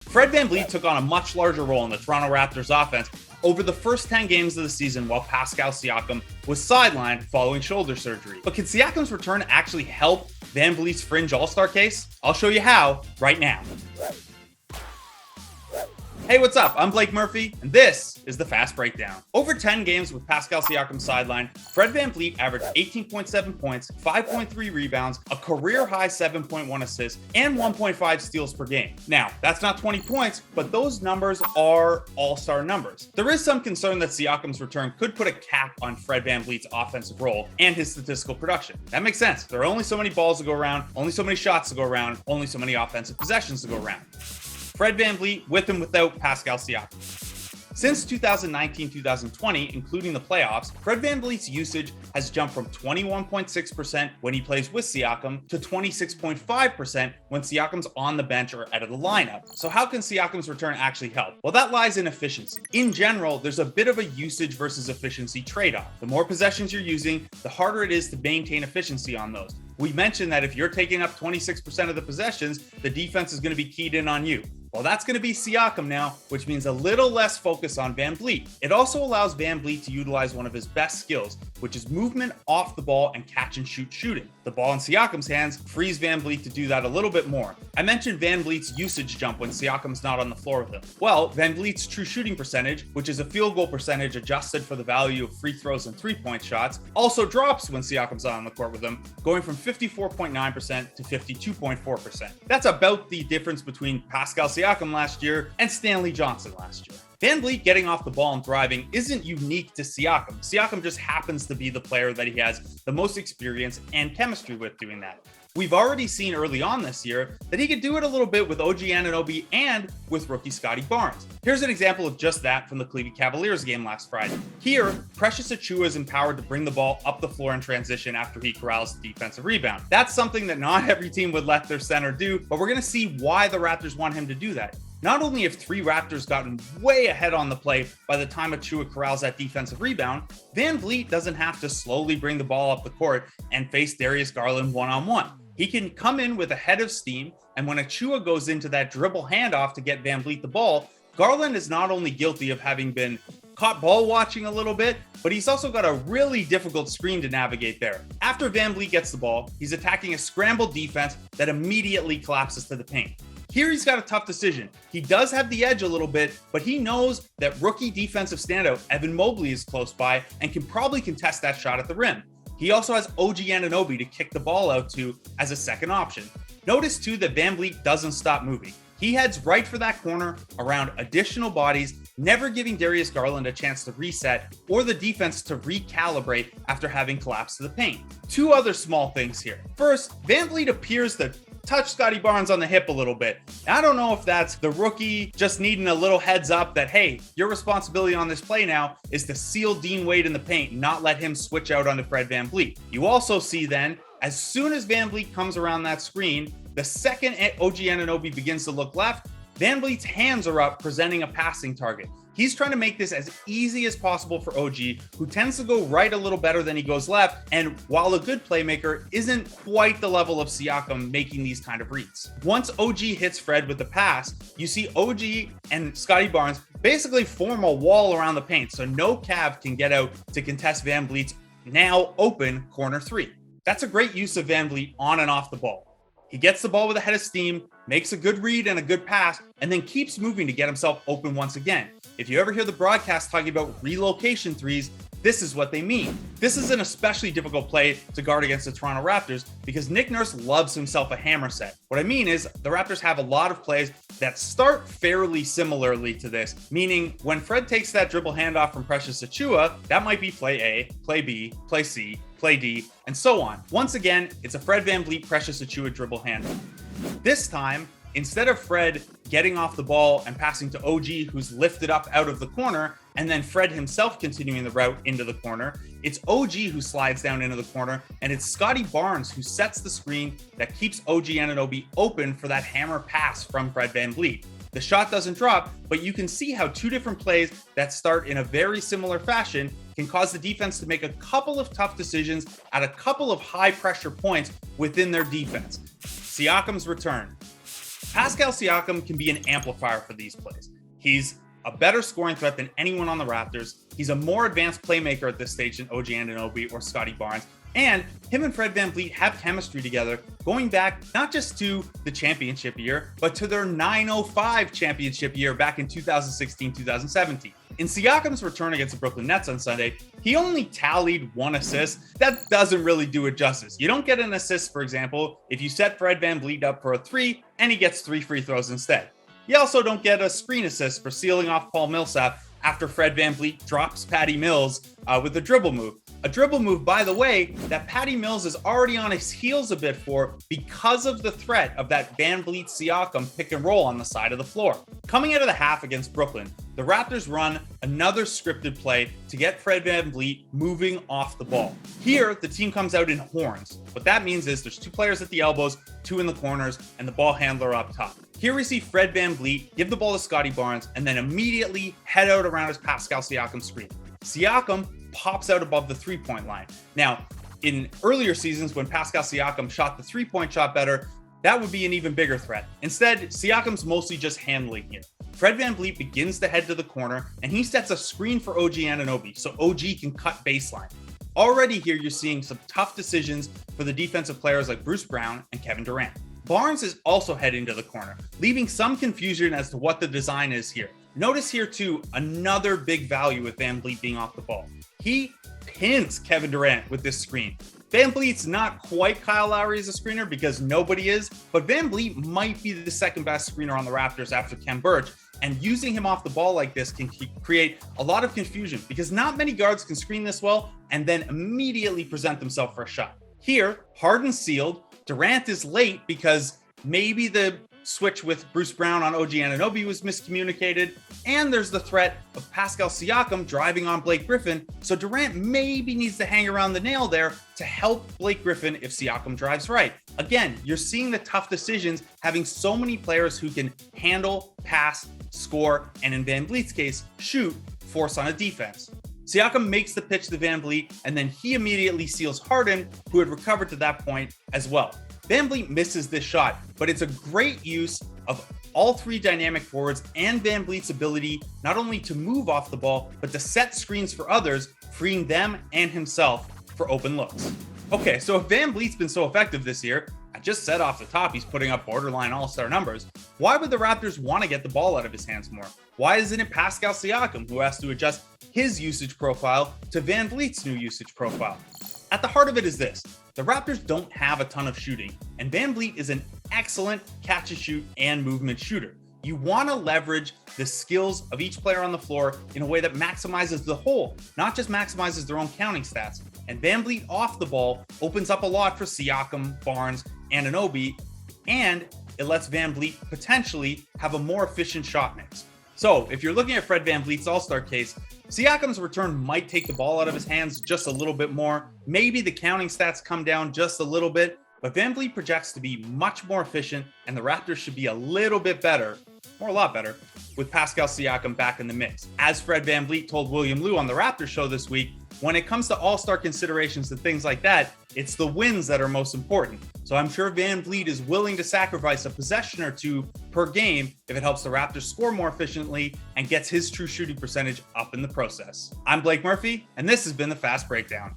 Fred VanVleet took on a much larger role in the Toronto Raptors offense over the first 10 games of the season while Pascal Siakam was sidelined following shoulder surgery. But can Siakam's return actually help VanVleet's fringe all-star case? I'll show you how right now. Hey, what's up? I'm Blake Murphy, and this is the Fast Breakdown. Over 10 games with Pascal Siakam sidelined, Fred VanVleet averaged 18.7 points, 5.3 rebounds, a career-high 7.1 assists, and 1.5 steals per game. Now, that's not 20 points, but those numbers are all-star numbers. There is some concern that Siakam's return could put a cap on Fred VanVleet's offensive role and his statistical production. That makes sense. There are only so many balls to go around, only so many shots to go around, only so many offensive possessions to go around. Fred VanVleet with and without Pascal Siakam. Since 2019-2020, including the playoffs, Fred VanVleet's usage has jumped from 21.6% when he plays with Siakam to 26.5% when Siakam's on the bench or out of the lineup. So how can Siakam's return actually help? Well, that lies in efficiency. In general, there's a bit of a usage versus efficiency trade-off. The more possessions you're using, the harder it is to maintain efficiency on those. We mentioned that if you're taking up 26% of the possessions, the defense is going to be keyed in on you. Well, that's going to be Siakam now, which means a little less focus on VanVleet. It also allows VanVleet to utilize one of his best skills, which is movement off the ball and catch and shoot shooting. The ball in Siakam's hands frees VanVleet to do that a little bit more. I mentioned VanVleet's usage jump when Siakam's not on the floor with him. Well, VanVleet's true shooting percentage, which is a field goal percentage adjusted for the value of free throws and three-point shots, also drops when Siakam's on the court with him, going from 54.9% to 52.4%. That's about the difference between Pascal Siakam last year and Stanley Johnson last year. VanVleet getting off the ball and thriving isn't unique to Siakam. Siakam just happens to be the player that he has the most experience and chemistry with doing that. We've already seen early on this year that he could do it a little bit with OG Anunoby and with rookie Scottie Barnes. Here's an example of just that from the Cleveland Cavaliers game last Friday. Here, Precious Achiuwa is empowered to bring the ball up the floor in transition after he corrals the defensive rebound. That's something that not every team would let their center do, but we're going to see why the Raptors want him to do that. Not only have three Raptors gotten way ahead on the play by the time Achiuwa corrals that defensive rebound, VanVleet doesn't have to slowly bring the ball up the court and face Darius Garland one-on-one. He can come in with a head of steam, and when Achiuwa goes into that dribble handoff to get VanVleet the ball, Garland is not only guilty of having been caught ball watching a little bit, but he's also got a really difficult screen to navigate there. After VanVleet gets the ball, he's attacking a scrambled defense that immediately collapses to the paint. Here he's got a tough decision. He does have the edge a little bit, but he knows that rookie defensive standout Evan Mobley is close by and can probably contest that shot at the rim. He also has OG Anunoby to kick the ball out to as a second option. Notice too that VanVleet doesn't stop moving. He heads right for that corner around additional bodies, never giving Darius Garland a chance to reset or the defense to recalibrate after having collapsed to the paint. Two other small things here. First, VanVleet appears to touch Scottie Barnes on the hip a little bit. I don't know if that's the rookie just needing a little heads up that, hey, your responsibility on this play now is to seal Dean Wade in the paint, not let him switch out onto Fred VanVleet. You also see then, as soon as VanVleet comes around that screen, the second OG Anunoby begins to look left, VanVleet's hands are up, presenting a passing target. He's trying to make this as easy as possible for OG, who tends to go right a little better than he goes left, and while a good playmaker, isn't quite the level of Siakam making these kind of reads. Once OG hits Fred with the pass, you see OG and Scottie Barnes basically form a wall around the paint, so no Cav can get out to contest VanVleet's now open corner three. That's a great use of VanVleet on and off the ball. He gets the ball with a head of steam, makes a good read and a good pass, and then keeps moving to get himself open once again. If you ever hear the broadcast talking about relocation threes, this is what they mean. This is an especially difficult play to guard against the Toronto Raptors because Nick Nurse loves himself a hammer set. What I mean is the Raptors have a lot of plays that start fairly similarly to this, meaning when Fred takes that dribble handoff from Precious Achiuwa, that might be play A, play B, play C, play D, and so on. Once again, it's a Fred VanVleet Precious Achiuwa dribble handoff. This time, instead of Fred getting off the ball and passing to OG, who's lifted up out of the corner, and then Fred himself continuing the route into the corner, it's OG who slides down into the corner, and it's Scottie Barnes who sets the screen that keeps OG Anunoby open for that hammer pass from Fred VanVleet. The shot doesn't drop, but you can see how two different plays that start in a very similar fashion can cause the defense to make a couple of tough decisions at a couple of high pressure points within their defense. Siakam's return. Pascal Siakam can be an amplifier for these plays. He's a better scoring threat than anyone on the Raptors. He's a more advanced playmaker at this stage than OG Anunoby or Scotty Barnes. And him and Fred VanVleet have chemistry together, going back not just to the championship year, but to their 905 championship year back in 2016-2017. In Siakam's return against the Brooklyn Nets on Sunday, he only tallied 1 assist. That doesn't really do it justice. You don't get an assist, for example, if you set Fred VanVleet up for a 3 and he gets 3 free throws instead. You also don't get a screen assist for sealing off Paul Millsap after Fred VanVleet drops Patty Mills with a dribble move. A dribble move, by the way, that Patty Mills is already on his heels a bit for because of the threat of that VanVleet-Siakam pick and roll on the side of the floor. Coming out of the half against Brooklyn, the Raptors run another scripted play to get Fred VanVleet moving off the ball. Here, the team comes out in horns. What that means is there's 2 players at the elbows, 2 in the corners, and the ball handler up top. Here we see Fred VanVleet give the ball to Scotty Barnes and then immediately head out around his Pascal Siakam screen. Siakam pops out above the 3-point line. Now, in earlier seasons when Pascal Siakam shot the 3-point shot better, that would be an even bigger threat. Instead, Siakam's mostly just handling here. Fred VanVleet begins to head to the corner and he sets a screen for OG Anunoby so OG can cut baseline. Already here you're seeing some tough decisions for the defensive players like Bruce Brown and Kevin Durant. Barnes is also heading to the corner, leaving some confusion as to what the design is here. Notice here too, another big value with VanVleet being off the ball. He pins Kevin Durant with this screen. VanVleet's not quite Kyle Lowry as a screener because nobody is, but VanVleet might be the second best screener on the Raptors after Khem Birch, and using him off the ball like this can create a lot of confusion because not many guards can screen this well and then immediately present themselves for a shot. Here, Harden sealed, Durant is late because maybe the switch with Bruce Brown on OG Anunoby was miscommunicated, and there's the threat of Pascal Siakam driving on Blake Griffin, so Durant maybe needs to hang around the nail there to help Blake Griffin if Siakam drives right. Again, you're seeing the tough decisions having so many players who can handle, pass, score, and in VanVleet's case, shoot, force on a defense. Siakam makes the pitch to VanVleet, and then he immediately seals Harden, who had recovered to that point as well. VanVleet misses this shot, but it's a great use of all 3 dynamic forwards and VanVleet's ability not only to move off the ball, but to set screens for others, freeing them and himself for open looks. Okay, so if VanVleet's been so effective this year, I just said off the top he's putting up borderline all-star numbers, why would the Raptors want to get the ball out of his hands more? Why isn't it Pascal Siakam who has to adjust his usage profile to VanVleet's new usage profile? At the heart of it is this. The Raptors don't have a ton of shooting, and VanVleet is an excellent catch-and-shoot and movement shooter. You want to leverage the skills of each player on the floor in a way that maximizes the whole, not just maximizes their own counting stats. And VanVleet off the ball opens up a lot for Siakam, Barnes, and Anunoby, and it lets VanVleet potentially have a more efficient shot mix. So if you're looking at Fred VanVleet's all-star case, Siakam's return might take the ball out of his hands just a little bit more. Maybe the counting stats come down just a little bit, but VanVleet projects to be much more efficient, and the Raptors should be a little bit better, or a lot better, with Pascal Siakam back in the mix. As Fred VanVleet told William Liu on the Raptors show this week, when it comes to all-star considerations and things like that, it's the wins that are most important. So I'm sure VanVleet is willing to sacrifice a possession or 2 per game if it helps the Raptors score more efficiently and gets his true shooting percentage up in the process. I'm Blake Murphy, and this has been the Fast Breakdown.